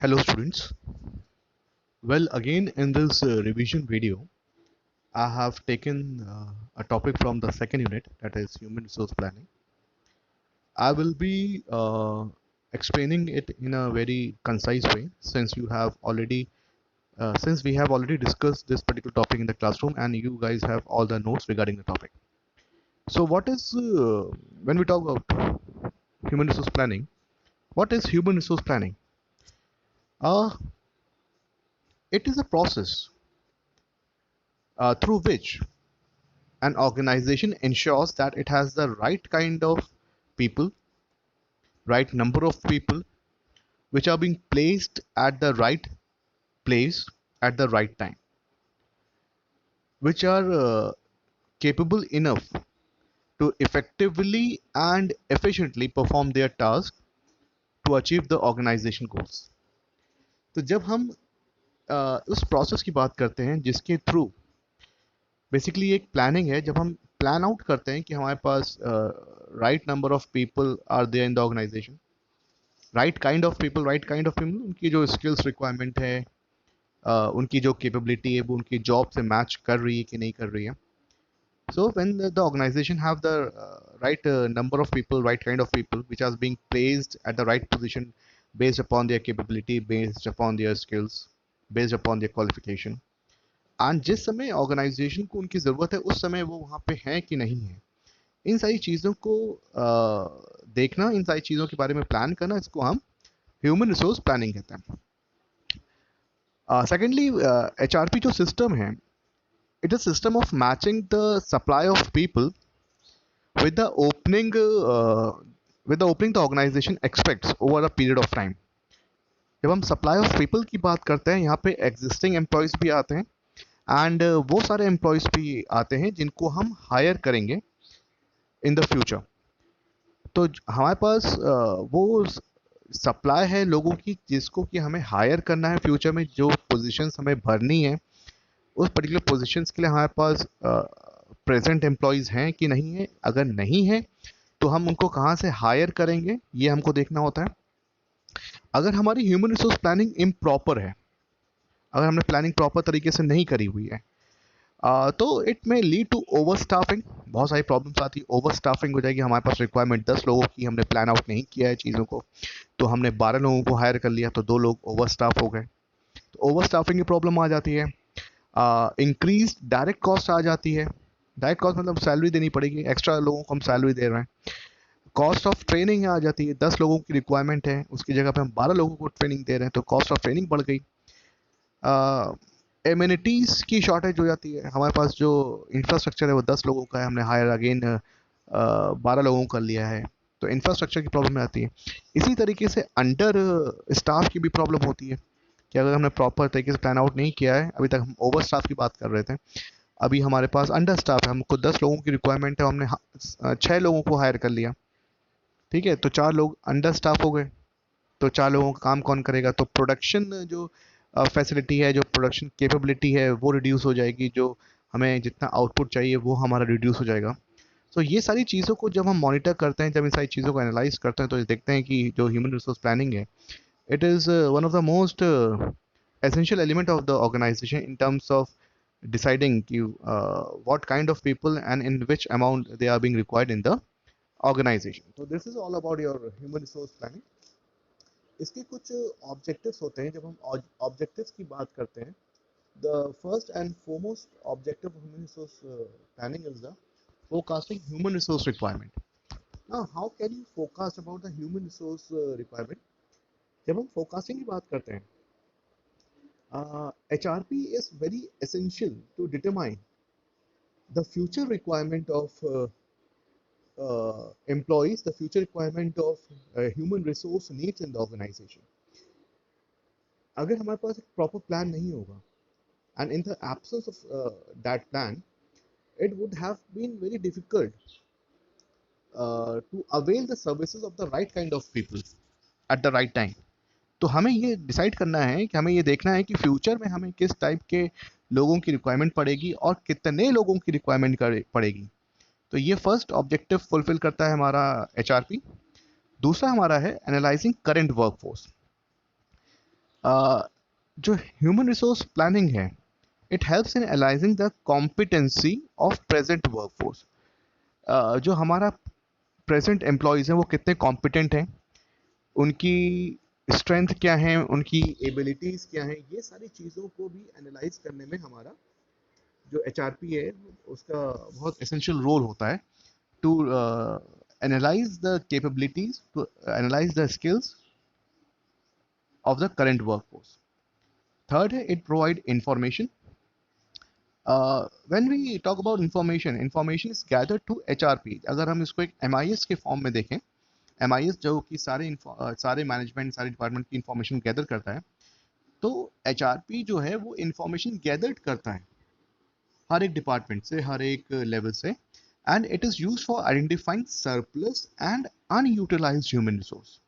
Hello students. Well, again in this revision video, I have taken a topic from the second unit, that is human resource planning. I will be explaining it in a very concise way since we have already discussed this particular topic in the classroom and you guys have all the notes regarding the topic. So when we talk about human resource planning, what is human resource planning? Uh, it is a process through which an organization ensures that it has the right kind of people, right number of people, which are being placed at the right place at the right time, which are capable enough to effectively and efficiently perform their task to achieve the organization goals. तो जब हम उस process की बात करते हैं जिसके through basically एक प्लानिंग है, जब हम प्लान आउट करते हैं कि हमारे पास right number of people are there in the organization, right kind of people उनकी जो स्किल्स रिक्वायरमेंट है, उनकी जो कैपेबिलिटी है वो उनकी जॉब से मैच कर रही है कि नहीं कर रही है. So when the organization have the right number of people, right kind of people which are being placed at the right position based upon their capability, based upon their skills, based upon their qualification, and जिस समय organisation को उनकी ज़रूरत है उस समय वो वहाँ पे हैं कि नहीं है, इन सारी चीज़ों को देखना, इन सारी चीज़ों के बारे में प्लान करना, इसको हम ह्यूमन रिसोर्स प्लानिंग कहते हैं. सेकेंडली, HRP जो सिस्टम है, it is a system of matching the supply of people with the opening the organization expects over a period of time. जब हम सप्लाई ऑफ पीपल की बात करते हैं, यहाँ पे एग्जिस्टिंग एम्प्लॉयज़ भी आते हैं एंड वो सारे एम्प्लॉयज़ भी आते हैं जिनको हम हायर करेंगे इन द फ्यूचर. तो हमारे पास वो सप्लाई है लोगों की जिसको कि हमें हायर करना है फ्यूचर में, जो पोजीशंस हमें भरनी है उस पर्टिकुलर पोजीशंस के लिए हमारे पास प्रेजेंट एम्प्लॉयज़ हैं कि नहीं है. अगर नहीं है तो हम उनको कहाँ से हायर करेंगे ये हमको देखना होता है. अगर हमारी ह्यूमन रिसोर्स प्लानिंग इम्प्रॉपर है, अगर हमने प्लानिंग प्रॉपर तरीके से नहीं करी हुई है, तो इट में लीड टू ओवर स्टाफिंग. बहुत सारी प्रॉब्लम्स आती है, ओवर स्टाफिंग हो जाएगी. हमारे पास रिक्वायरमेंट 10 लोगों की, हमने प्लान आउट नहीं किया है चीज़ों को, तो हमने 12 लोगों को हायर कर लिया तो 2 लोग ओवर स्टाफ हो गए, तो ओवर स्टाफिंग की प्रॉब्लम आ जाती है. इंक्रीज डायरेक्ट कॉस्ट आ जाती है. डायरेक्ट कॉस्ट मतलब सैलरी देनी पड़ेगी, एक्स्ट्रा लोगों को हम सैलरी दे रहे हैं. कॉस्ट ऑफ ट्रेनिंग आ जाती है, 10 लोगों की रिक्वायरमेंट है, उसकी जगह पे हम 12 लोगों को ट्रेनिंग दे रहे हैं, तो कॉस्ट ऑफ ट्रेनिंग बढ़ गई. एमिनिटीज़ की शॉर्टेज हो जाती है. हमारे पास जो इंफ्रास्ट्रक्चर है वो 10 लोगों का है, हमने हायर अगेन 12 लोगों का लिया है, तो इंफ्रास्ट्रक्चर की प्रॉब्लम आती है. इसी तरीके से अंडर स्टाफ की भी प्रॉब्लम होती है कि अगर हमने प्रॉपर तरीके से प्लान आउट नहीं किया है, अभी तक हम ओवर स्टाफ की बात कर रहे थे, अभी हमारे पास अंडर स्टाफ है, हमको 10 लोगों की रिक्वायरमेंट है, हमने 6 लोगों को हायर कर लिया, ठीक है, तो 4 लोग अंडर स्टाफ हो गए. तो 4 लोगों का काम कौन करेगा, तो प्रोडक्शन जो फैसिलिटी है, जो प्रोडक्शन कैपेबिलिटी है वो रिड्यूस हो जाएगी, जो हमें जितना आउटपुट चाहिए वो हमारा रिड्यूस हो जाएगा. तो ये सारी चीज़ों को जब हम मॉनिटर करते हैं, जब इन सारी चीज़ों को एनालाइज करते हैं, तो देखते हैं कि जो ह्यूमन रिसोर्स प्लानिंग है, it is one of the most essential element of the organization in terms of deciding what kind of people and in which amount they are being required in the organization. So this is all about your human resource planning. इसके कुछ objectives होते हैं. जब हम objectives की बात करते हैं, the first and foremost objective of human resource planning is the forecasting human resource requirement. Now how can you forecast about the human resource requirement? जब हम फोरकास्टिंग की बात करते हैं, HRP is very essential to determine the future requirement of employees, the future requirement of human resource needs in the organization. अगर हमारे पास एक proper plan नहीं होगा, and in the absence of that plan, it would have been very difficult to avail the services of the right kind of people at the right time. तो हमें ये decide करना है कि हमें ये देखना है कि फ्यूचर में हमें किस टाइप के लोगों की रिक्वायरमेंट पड़ेगी और कितने लोगों की रिक्वायरमेंट पड़ेगी. तो ये फर्स्ट ऑब्जेक्टिव फुलफिल करता है हमारा HRP. दूसरा हमारा है एनालाइजिंग करंट वर्कफोर्स. जो ह्यूमन रिसोर्स प्लानिंग है, it helps in analysing the competency of present workforce. जो हमारा प्रेजेंट एम्प्लॉयज़ हैं वो कितने कॉम्पिटेंट हैं, उनकी स्ट्रेंथ क्या है, उनकी एबिलिटीज़ क्या हैं, ये सारी चीज़ों को भी एनालाइज करने में हमारा जो एचआरपी है उसका बहुत एसेंशियल रोल होता है to analyse the capabilities, to analyse the skills of the current workforce. Third, it provide information. When we talk about information, information is gathered to HRP. अगर हम इसको एक MIS के फॉर्म में देखें, MIS जो कि सारे मैनेजमेंट, सारे डिपार्टमेंट की इंफॉर्मेशन गैदर करता है, तो HRP जो है वो इंफॉर्मेशन गैदर्ड करता है हर एक डिपार्टमेंट से, हर एक लेवल से, and it is use for identifying surplus and unutilised human resource.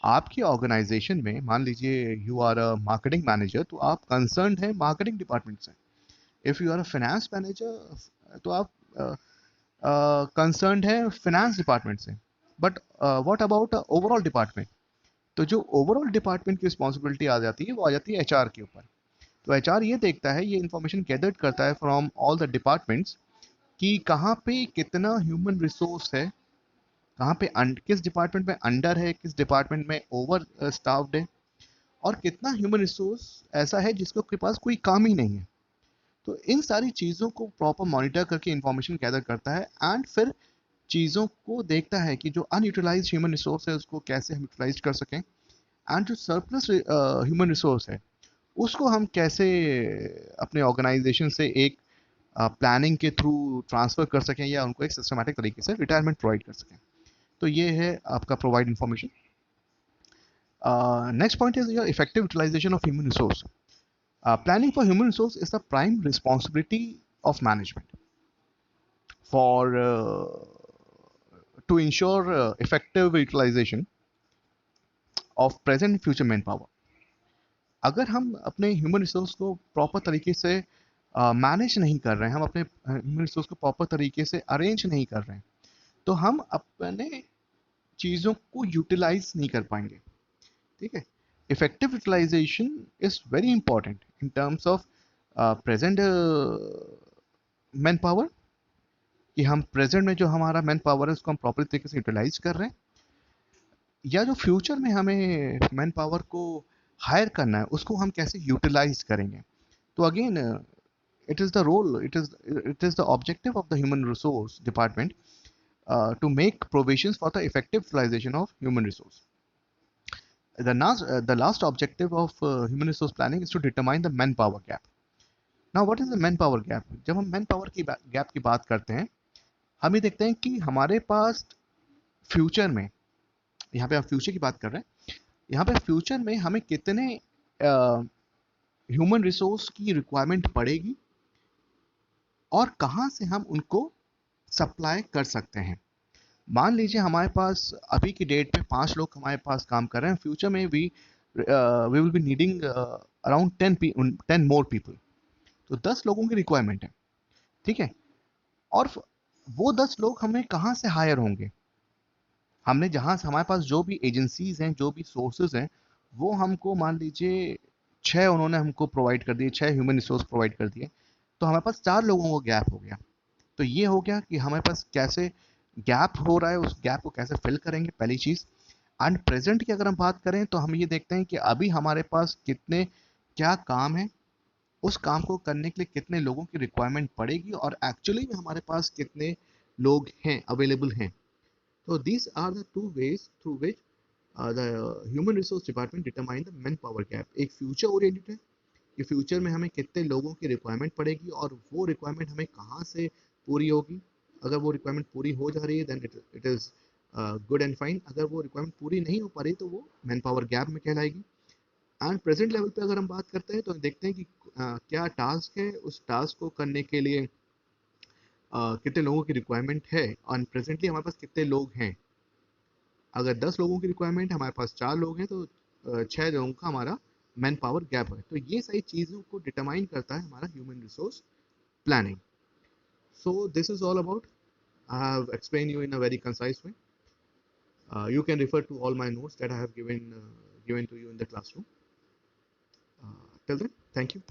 आपकी ऑर्गेनाइजेशन में मान लीजिए you are a marketing manager, तो आप कंसर्न है मार्केटिंग डिपार्टमेंट से। If you are a finance manager, तो आप कंसर्न है फाइनेंस डिपार्टमेंट से। But what about overall department? तो जो ओवरऑल डिपार्टमेंट की रिस्पॉन्सिबिलिटी आ जाती है वो आ जाती है एचआर के ऊपर। तो एचआर ये देखता है, ये इन्फॉर्मेशन गैदर करता है फ्रॉम ऑल द डिपार्टमेंट्स कि कहाँ पे कितना ह्यूमन रिसोर्स है, कहाँ पे किस डिपार्टमेंट में अंडर है, किस डिपार्टमेंट में ओवर स्टाफ्ड है, और कितना ह्यूमन रिसोर्स ऐसा है जिसको के पास कोई काम ही नहीं है। तो इन सारी चीज़ों को प्रॉपर मॉनिटर करके इंफॉर्मेशन गैदर करता है, एंड फिर चीज़ों को देखता है कि जो अनयूटिलाइज ह्यूमन रिसोर्स है उसको कैसे हम यूटिलाइज कर सकें, एंड जो सरप्लस ह्यूमन रिसोर्स है उसको हम कैसे अपने ऑर्गेनाइजेशन से एक प्लानिंग के थ्रू ट्रांसफ़र कर सकें, या उनको एक सिस्टमेटिक तरीके से रिटायरमेंट प्रोवाइड कर सकें। तो ये है आपका provide information. Next point is your effective utilization of human resource. Planning for human resource is the prime responsibility of management for to ensure effective utilization of present and future manpower. अगर हम अपने human resource को proper तरीके से manage नहीं कर रहे हैं, हम अपने ह्यूमन रिसोर्स को प्रॉपर तरीके से अरेंज नहीं कर रहे हैं, तो हम अपने चीज़ों को यूटिलाइज नहीं कर पाएंगे। ठीक है, effective utilisation is very important in terms of present man power, कि हम प्रेजेंट में जो हमारा मैन पावर है उसको हम प्रॉपर तरीके से यूटिलाइज कर रहे हैं, या जो फ्यूचर में हमें मैन पावर को हायर करना है उसको हम कैसे यूटिलाइज करेंगे। तो again it is the role, it is the objective of the human resource department to make provisions for the effective utilization of human resource. The last objective of human resource planning is to determine the manpower gap. Now what is the manpower gap? जब हम manpower की gap की बात करते हैं, हम ये देखते हैं कि हमारे पास फ्यूचर में, यहाँ पे हम फ्यूचर की बात कर रहे हैं, यहाँ पे फ्यूचर में हमें कितने ह्यूमन रिसोर्स की रिक्वायरमेंट पड़ेगी और कहाँ से हम उनको सप्लाई कर सकते हैं। मान लीजिए हमारे पास अभी की डेट पे 5 लोग हमारे पास काम कर रहे हैं, फ्यूचर में we will be needing around 10 more people. तो 10 लोगों की रिक्वायरमेंट है, ठीक है। और वो 10 लोग हमें कहाँ से हायर होंगे? हमने जहाँ से, हमारे पास जो भी एजेंसीज हैं, जो भी सोर्सेज हैं, वो हमको मान लीजिए 6 उन्होंने हमको प्रोवाइड कर दिए, 6 ह्यूमन रिसोर्स प्रोवाइड कर दिए, तो हमारे पास 4 लोगों को गैप हो गया। तो ये हो गया कि हमारे पास कैसे गैप हो रहा है, उस गैप को कैसे फिल करेंगे, पहली चीज़। एंड प्रेजेंट की अगर हम बात करें तो हम ये देखते हैं कि अभी हमारे पास कितने क्या काम है, उस काम को करने के लिए कितने लोगों की रिक्वायरमेंट पड़ेगी, और एक्चुअली में हमारे पास कितने लोग हैं, अवेलेबल हैं। तो these are the two ways through which the human resource department determine the manpower gap. एक फ्यूचर ओरिएंटेड है कि फ्यूचर में हमें कितने लोगों की रिक्वायरमेंट पड़ेगी और वो रिक्वायरमेंट हमें कहाँ से पूरी होगी। अगर वो रिक्वायरमेंट पूरी हो जा रही है then it is good and fine. अगर वो रिक्वायरमेंट पूरी नहीं हो पा रही तो वो मैन पावर गैप में कहलाएगी। एंड प्रेजेंट लेवल पे अगर हम बात करते हैं तो देखते हैं कि क्या टास्क है, उस टास्क को करने के लिए कितने लोगों की रिक्वायरमेंट है, और प्रेजेंटली हमारे पास कितने लोग हैं। अगर 10 लोगों की रिक्वायरमेंट है, हमारे पास 4 लोग हैं, तो 6 लोगों का हमारा मैन पावर गैप है। तो ये सारी चीज़ों को डिटरमाइन करता है हमारा human resource planning. So this is all about, I have explain you in a very concise way. You can refer to all my notes that I have given to you in the classroom. Till then thank you.